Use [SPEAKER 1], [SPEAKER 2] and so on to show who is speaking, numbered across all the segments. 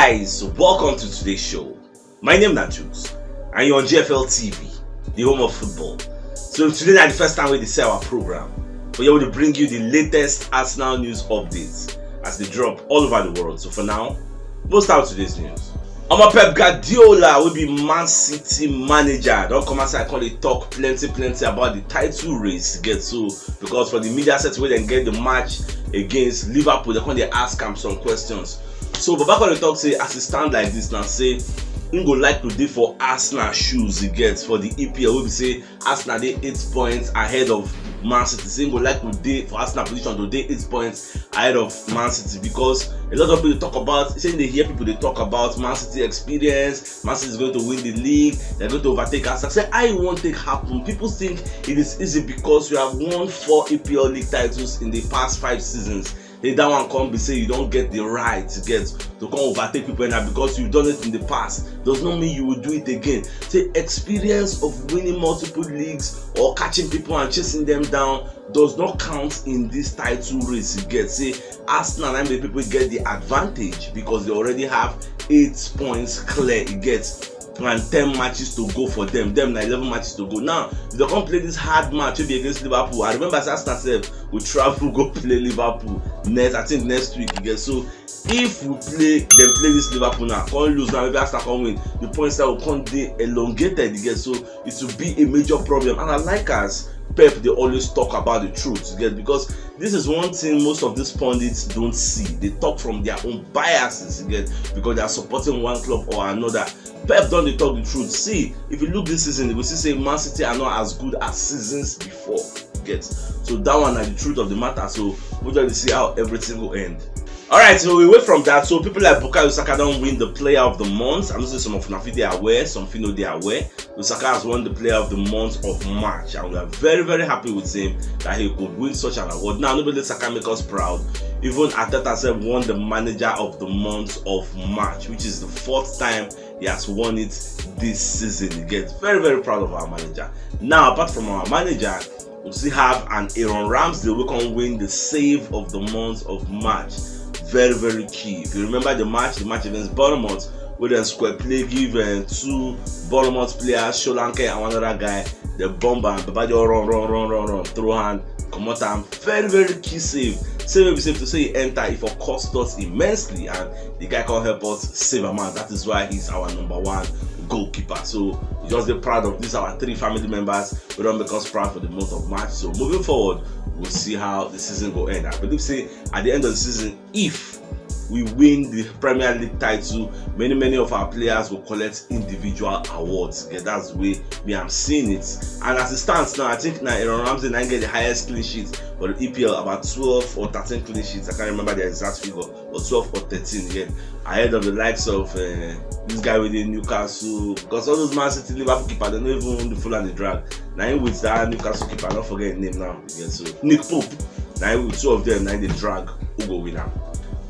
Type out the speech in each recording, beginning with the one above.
[SPEAKER 1] guys, welcome to today's show. My name is CHUKS and you're on GFL TV, the home of football. So today is the first time we say our program, but we will bring you the latest Arsenal news updates as they drop all over the world. So for now, we'll start with today's news. Pep Guardiola will be Man City manager. Don't come outside, call it talk plenty about the title race. Get so because for the media set where they get the match against Liverpool, they ask him some questions. So Baba when they talk say as it stand like this now, say he go like to do for Arsenal shoes he gets for the EPL. We say Arsenal they 8 points ahead of Man City. Say he go like to do for Arsenal position to do 8 points ahead of Man City because a lot of people talk about saying they hear people they talk about Man City experience. Man City is going to win the league. They're going to overtake Arsenal. Say I won't take happen. People think it is easy because we have won 4 EPL league titles in the past 5 seasons. Then that one come be say you don't get the right to come overtake people now because you've done it in the past. Does not mean you will do it again. Say experience of winning multiple leagues or catching people and chasing them down does not count in this title race. You get say Arsenal and the people get the advantage because they already have 8 points clear. You get and 10 matches to go for them. Them 11 matches to go. Now, if they come play this hard match maybe against Liverpool, I remember Arsenal said we travel go play Liverpool next week again. So if we play this Liverpool now, can't lose now, maybe Arsenal can win. The points that will come they elongated again. So it will be a major problem. And I like us Pep, they always talk about the truth because this is one thing most of these pundits don't see. They talk from their own biases because they are supporting one club or another. Pep don't they talk the truth. See, if you look this season, we see say Man City are not as good as seasons before. So that one is the truth of the matter. So we'll just see how everything will end. Alright, so we wait from that. So people like Bukayo Saka don't win the player of the month. I'm not saying some of Nafi they are aware, some Fino they are aware. Saka has won the player of the month of March, and we are very happy with him that he could win such an award. Now nobody let Saka make us proud. Even Arteta said won the manager of the month of March, which is the 4th time he has won it this season. He gets very proud of our manager. Now apart from our manager, we still have an Aaron Ramsdale who can win the save of the month of March. Very key. If you remember the match against Bournemouth, where they square play give 2 Bournemouth players, Solanke and one other guy, the bomber and Baba run, throw hand, come out and very key save. Save we safe to say he enter if it cost us immensely and the guy can help us save a man. That is why he's our #1 goalkeeper. So we just be proud of this. Our 3 family members we don't make us proud for the month of March. So moving forward, we'll see how the season will end. I believe say at the end of the season, if we win the Premier League title, many of our players will collect individual awards. That's the way we am seeing it. And as it stands now, I think now Aaron Ramsdale now get the highest clean sheet for the EPL, about 12 or 13 clean sheets. I can't remember the exact figure, or 12 or 13 again, ahead of the likes of this guy within Newcastle. Because all those Man City Liverpool keeper, they don't even win the full and the drag. Now with that Newcastle keeper, I don't forget his name now. Again, so Nick Pope. Now with 2 of them, now they drag who go winner.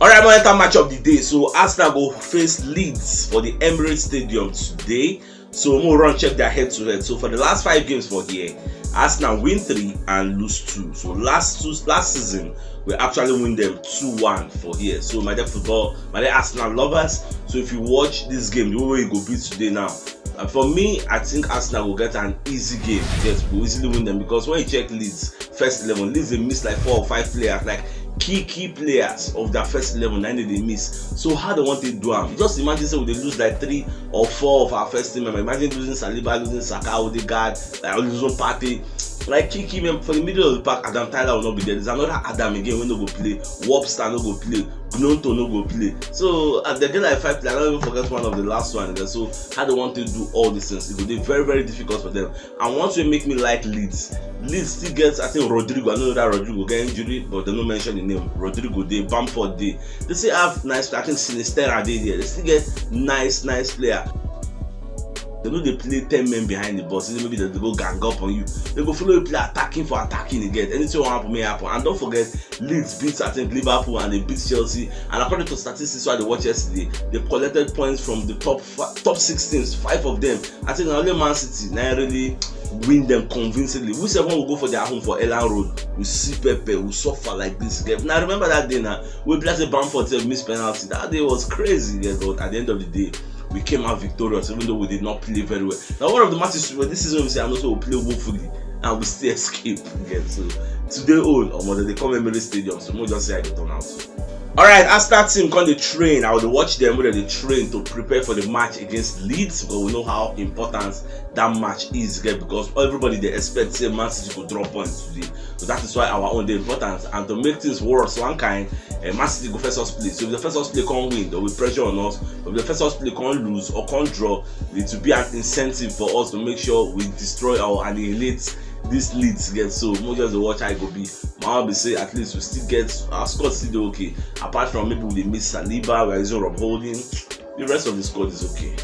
[SPEAKER 1] Alright, now enter match of the day. So Arsenal go face Leeds for the Emirates Stadium today. So we'll run check their head-to-head. So for the last 5 games for here, Arsenal win 3 and lose 2. So last season we actually win them 2-1 for here. So my dear Arsenal lovers, so if you watch this game, the way it go beat today now. For me, I think Arsenal will get an easy game. Yes, we'll easily win them because when you check Leeds first 11, Leeds they miss like 4 or 5 players, like key players of their first 11, and they miss. So how they want to do them? Just imagine say they lose like 3 or 4 of our first team members. Imagine losing Saliba, losing Saka, Odegaard, like losing Partey. Like key men for the middle of the pack. Adam Tyler will not be there. There's another Adam again when no go play. Wobster no go play. Gnonto no go play. So at the game like 5 players, I don't even forget one of the last one. So how they want to do all these things? It will be very difficult for them. And once we make me like Leeds still gets, I think Rodrigo. I know that Rodrigo get injury, but they don't mention the name. Rodrigo Day, Bamford Day. They still have nice. I think Sinisterra Day there. They still get nice player. They know they play 10 men behind the box. Maybe they go gang up on you. They go follow you play attacking for attacking again. Anything will happen may happen. And don't forget, Leeds beat I think Liverpool and they beat Chelsea. And according to statistics I watched yesterday, they collected points from the top 6 teams. 5 of them. I think only Man City now really win them convincingly. We said when we go for their home for Ellen Road, we see Pepe, we suffer like this. Now remember that day now, we played a Bamford missed penalty. That day was crazy, but at the end of the day, we came out victorious, even though we did not play very well. Now one of the matches this season we say I'm also play woefully and we still escape again. So today they come Emirates Stadium, so we'll just say I get turn out. Alright, as that team come the train, I would watch them whether they train to prepare for the match against Leeds, but we know how important that match is because everybody they expect Man City to drop points today. So that is why our own the importance. And to make things worse, one kind, Man City go first us play. So if the first us play can't win, there will be pressure on us. But if the first us play can't lose or can't draw, it will be an incentive for us to make sure we destroy or annihilate this Leeds get. So more just the watch I go be. My be say at least we still get our squad still okay. Apart from maybe we miss Saliba, we are using Rob Holding. The rest of the squad is okay.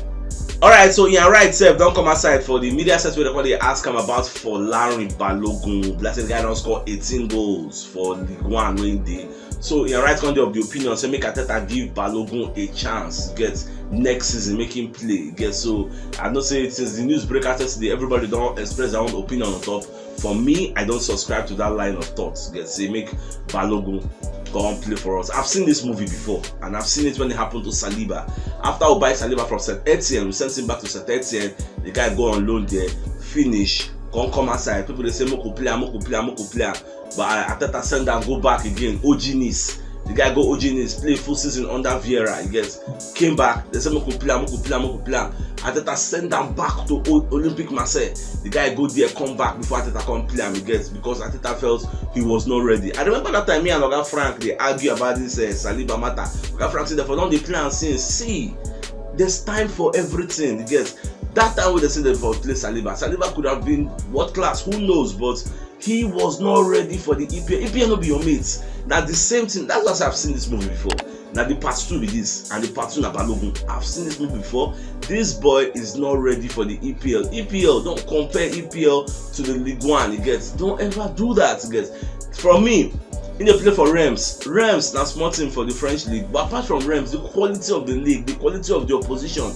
[SPEAKER 1] Alright, so yeah, right, Seth, don't come aside for the media set where they ask him about for Larry Balogun. Blessed guy don't score 18 goals for League One when they. So yeah, right, kind of the opinion. So make Ateta give Balogun a chance. Get next season, make him play. Get so I don't say it since the news break after today, everybody don't express their own opinion on top. For me, I don't subscribe to that line of thoughts. Get say make Balogun go and play for us. I've seen this movie before, and I've seen it when it happened to Saliba. After we buy Saliba from St. Etienne, we sent him back to St. Etienne. The guy go on loan there, finish, come outside. People they say moko play. But Ateta send them go back again. OG Nice. The guy go OG Nice, play full season under Vieira. He gets came back. They say moko play. Ateta send them back to Olympic Marseille. The guy go there, come back before Ateta come play and he gets because Ateta felt he was not ready. I remember that time me and Oga Frank they argue about this Saliba matter. Oga Frank said therefore don't they play and say, see, there's time for everything. He gets that time when they said they for play Saliba could have been what class, who knows, but he was not ready for the EPL. EPL no be your mates. Now the same thing. That's why I've seen this movie before. Now the part 2 with this and the part 2 na Balogun. I've seen this movie before. This boy is not ready for the EPL. EPL, don't compare EPL to the League One. You get, don't ever do that. You get, from me, in the play for Reims now small team for the French league. But apart from Reims, the quality of the league, the quality of the opposition,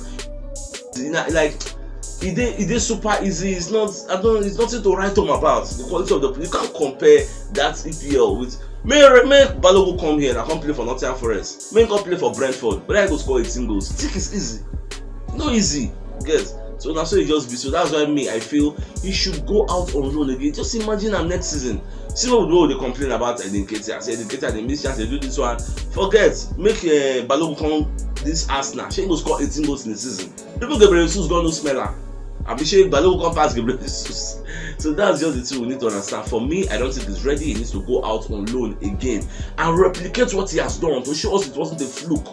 [SPEAKER 1] you know, like. It is super easy. It's not. It's nothing to write home about. The quality of the. You can't compare that EPL with. Make Balogun come here and I come play for Nottingham Forest. Make come play for Brentford. But I go score 18 goals. Think it's easy. No easy. Guess. So now so it just be. So that's why I feel he should go out on loan again. Just imagine him next season. See what they complain about Edinkete. I say Edinkete they miss chance. They do this one. Forget. Make Balogun come this Arsenal. She go score 18 goals in the season. People Gabriel Jesus gonna no smeller. I'm sure Balogun can't pass Gabriel Jesus. So that's just the thing we need to understand. For me, I don't think he's ready. He needs to go out on loan again and replicate what he has done to show us it wasn't a fluke.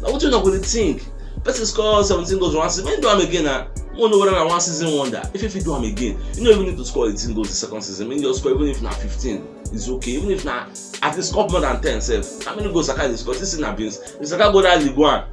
[SPEAKER 1] Now, what you're not going to think? Person score 17 goals one season. When you do him again, you won't know whether one season wonder. If you do him again, you don't even need to score 18 goals the second season. I mean, you score even if not 15, it's okay. Even if not at least score more than 10, self. How many goals Saka is score? This is not beans. If Saka go down League One,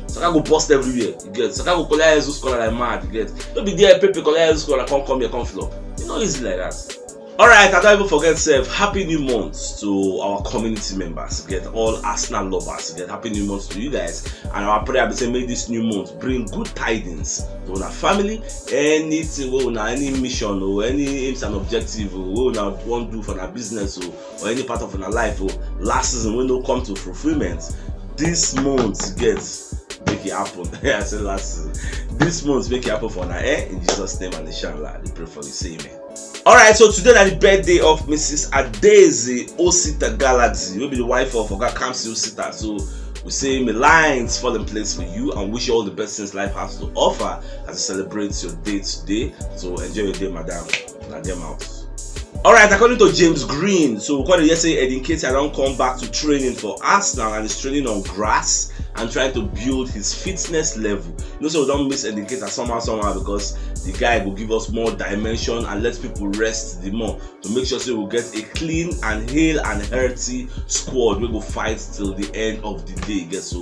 [SPEAKER 1] Saka go bust everywhere. You get Saka go collect Jesus score like mad. You get don't be there. Pepe collect Jesus score like come here, come flop. It's not easy like that. Alright, I don't even forget self. Happy New Month to our community members. Get all Arsenal lovers. Get happy New Month to you guys. And our prayer is may this new month bring good tidings to our family. Anything any mission or any aims and objective we want to do for our business or any part of our life last season we don't come to fulfillment. This month make it happen. I said last season. This month make it happen for now. In Jesus' name and inshallah. I pray for you. Say amen. Alright, so today is the birthday of Mrs. Adeze Osita Galaxy. You'll be the wife of Oga Kamsi Osita. So we say may lines fall in place for you and wish you all the best things life has to offer as you celebrate your day today. So enjoy your day, madam. Nadia out. Alright, according to James Green, so according to yesterday, Edinkete don't come back to training for Arsenal and is training on grass and trying to build his fitness level. You know, so we don't miss Edinkete somehow because the guy will give us more dimension and let people rest the more to make sure so we'll get a clean and hale and healthy squad. We will fight till the end of the day. Guess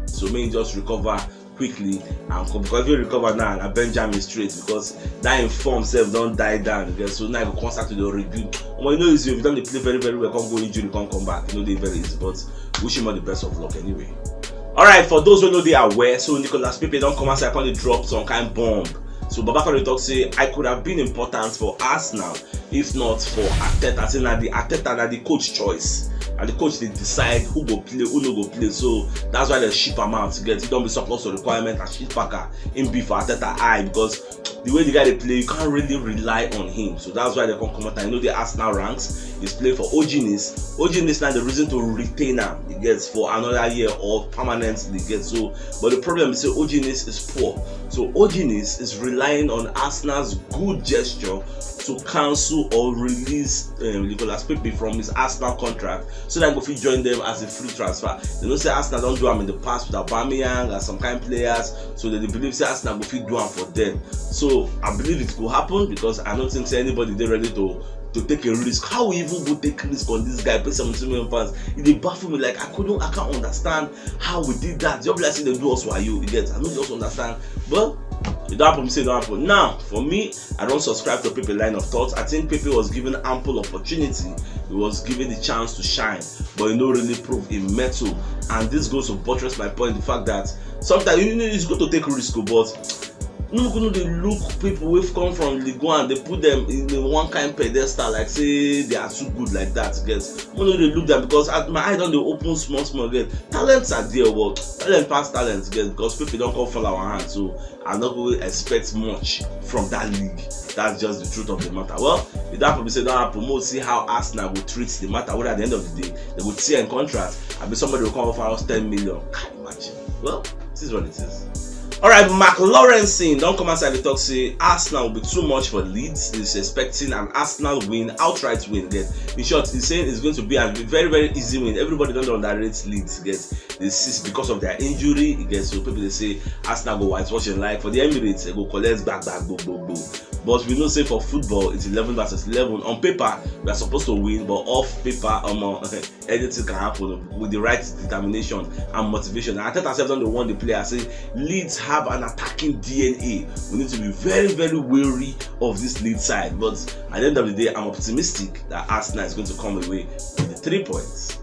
[SPEAKER 1] so may just recover quickly and because we recover now and Benjamin straight because that informed self don't die down again. So now you contact to the review. You know if you don't play very well, can't go injury, can't come back. You know they very easy, but wish him all the best of luck anyway. Alright, for those who know they are aware, so Nicolas Pepe don't come outside upon the drop some kind of bomb. So Balogun talk say I could have been important for Arsenal if not for Arteta. Saying that the Arteta na the coach choice. And the coach they decide who go play, who no go play. So that's why they ship him out to get it don't be surplus of requirement and ship backer in be for Arteta eye, because the way the guy they play, you can't really rely on him. So that's why they come out and the Arsenal ranks. He's playing for Oginis. Oginis now the reason to retain him. He gets for another year of permanently gets so. But the problem is Oginis is poor. So Oginis is relying on Arsenal's good gesture to cancel or release Nicolas Pepe from his Arsenal contract, so that he can join them as a free transfer. They don't say Arsenal don't do them in the past with Aubameyang and some kind of players, so they believe say Arsenal will do them for them. So I believe it will happen, because I don't think anybody they ready to take a risk. How we even go take risk on this guy, pay 17 million pounds? It baffle me, like I can't understand how we did that. Just like they do us while you get. I don't just understand. But it don't happen, say it don't happen. Now, for me, I don't subscribe to Pepe line of thoughts. I think Pepe was given ample opportunity. He was given the chance to shine, but he don't really prove in metal. And this goes to buttress my point, the fact that sometimes it's good to take risk, but they look people who've come from League One, they put them in one kind of pedestal, like say they are too good like that. Guys, they look them because at my eye don't they open small again. Talents are there, but talent past talents, guys, because people don't come fall our hands. So I'm not going to expect much from that league. That's just the truth of the matter. Well, if that probably say don't promote, see how Arsenal will treat the matter. Whether at the end of the day they would see a contract, I mean somebody will come offer us 10 million. Can't imagine. Well, this is what it is. Alright, Mark Lawrence don't come outside the talk say Arsenal will be too much for Leeds. He's expecting an Arsenal win, outright win. Get in short, he's saying it's going to be a very easy win. Everybody don't underrate Leeds. Get this is because of their injury. It gets so people they say Arsenal go whitewashing like for the Emirates they go collect back boom. But we know say for football it's 11 versus 11. On paper we are supposed to win, but off paper anything can happen with the right determination and motivation. And I tell myself don't want the player. I say Leeds have an attacking DNA. We need to be very wary of this Leeds side. But at the end of the day, I'm optimistic that Arsenal is going to come away with the 3 points.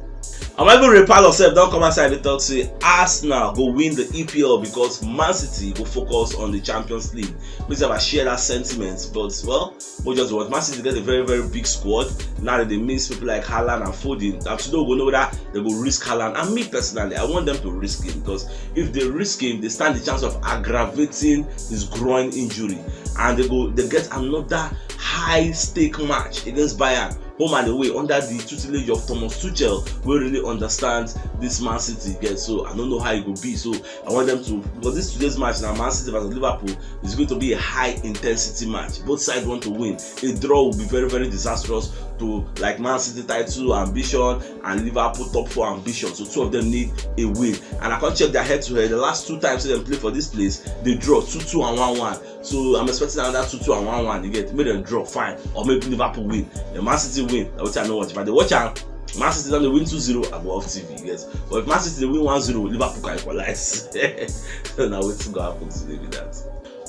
[SPEAKER 1] I'm even reply yourself, don't come outside the talk say Arsenal go win the EPL because Man City will focus on the Champions League. Please have a share that sentiment, but well, we just want Man City get a very big squad. Now that they miss people like Haaland and Foden, I'm sure we know that they will risk Haaland. And me personally, I want them to risk him, because if they risk him, they stand the chance of aggravating his groin injury, and they get another high stake match against Bayern, home and away, under the tutelage of Thomas Tuchel, who really understands this Man City. Guys, so I don't know how it will be. So I want them to, because today's match now, Man City versus Liverpool, is going to be a high intensity match. Both sides want to win. A draw will be very disastrous to like Man City title ambition and Liverpool top 4 ambition. So two of them need a win. And I can't check their head to head. The last 2 times they play for this place, they draw 2-2 and 1-1. So I'm expecting another 2-2 and 1-1. You get maybe a draw, fine, or maybe Liverpool win. The Man City win. I will know what. If they watch out, Man City don't win 2-0, I go off TV. Yes, but if Man City win 1-0, Liverpool can equalize. Now what's going to happen today with that?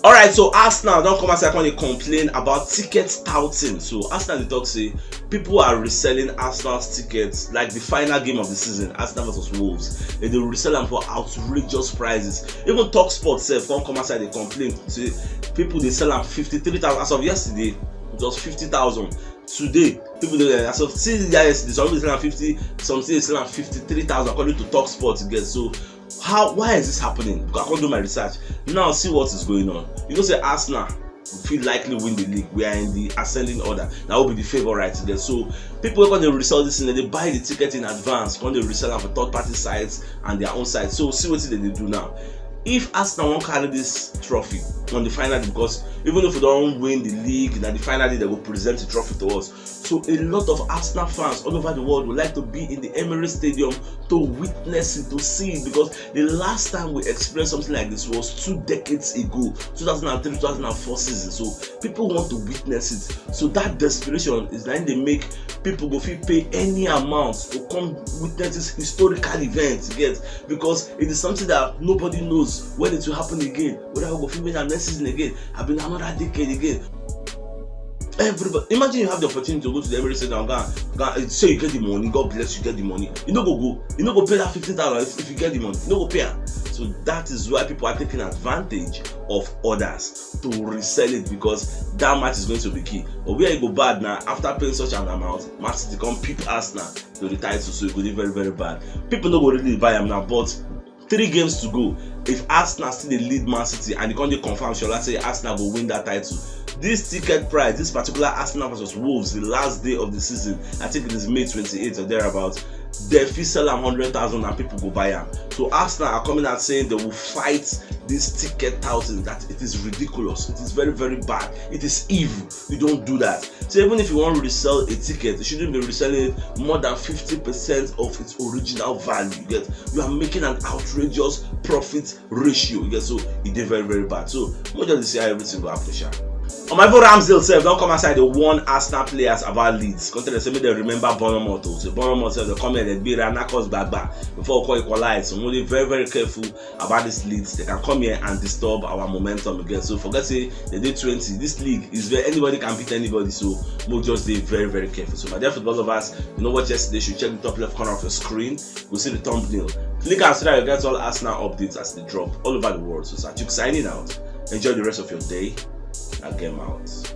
[SPEAKER 1] Alright, so Arsenal don't come outside and complain about ticket touting. So Arsenal the talk say people are reselling Arsenal's tickets like the final game of the season, Arsenal versus Wolves. They will resell them for outrageous prices. Even TalkSport self don't come outside they complain. Say people they sell them 53,000 as of yesterday. It was 50,000. Today, people as of yesterday, somebody selling 50, some say selling 53,000 according to TalkSport again. So why is this happening? Because I can't do my research. Now see what is going on. You know, say Arsenal will likely win the league. We are in the ascending order. That will be the favorite again. So people when they resell this thing, they buy the ticket in advance. When they resell them for third-party sites and their own sites. So see what they do now. If Arsenal won't carry this trophy on the final day, because even if we don't win the league, in the final day they will present the trophy to us. So a lot of Arsenal fans all over the world would like to be in the Emirates Stadium to witness it, to see it, because the last time we experienced something like this was 2 decades ago, 2003-2004 season. So people want to witness it. So that desperation is like they make people go pay any amount to come witness this historical event, because it is something that nobody knows when it will happen again, whether we go film next season again, have been another decade again. Everybody, imagine you have the opportunity to go to the Emirates and say you get the money, God bless you, get the money. You no go, you no go pay that 15,000 if you get the money. You no go pay. So that is why people are taking advantage of others to resell it, because that match is going to be key. But where it go bad now, after paying such an amount, Man City come pick Arsenal to the title, so it go be very, very bad. People don't go really buy them now, but 3 games to go. If Arsenal still dey lead Man City and the country confirm, Shola say Arsenal will win that title, this ticket price, this particular Arsenal versus Wolves, the last day of the season, I think it is May 28th or thereabouts, they fit sell them 100,000 and people go buy them. So Arsenal are coming out saying they will fight this ticket touting, that it is ridiculous, it is very, very bad, it is evil, you don't do that. So even if you want to resell a ticket, you shouldn't be reselling it more than 50% of its original value. You get, you are making an outrageous profit ratio. You get, so it is very, very bad. So we'll just see how everything will happen. On my vote, Ramsdale self don't come outside the one Arsenal players about Leeds. Content say make they remember Bournemouth. So Bournemouth self they come here, they beat Nakos back before we call equalize. So we're very, very careful about this Leeds. They can come here and disturb our momentum again. So forget say they did 20. This league is where anybody can beat anybody. So we'll just be very, very careful. So my dear football lovers, you know what yesterday, you should check the top left corner of your screen. You'll see the thumbnail. Click and so that you get all Arsenal updates as they drop all over the world. So CHUKS signing out. Enjoy the rest of your day. I'll get out.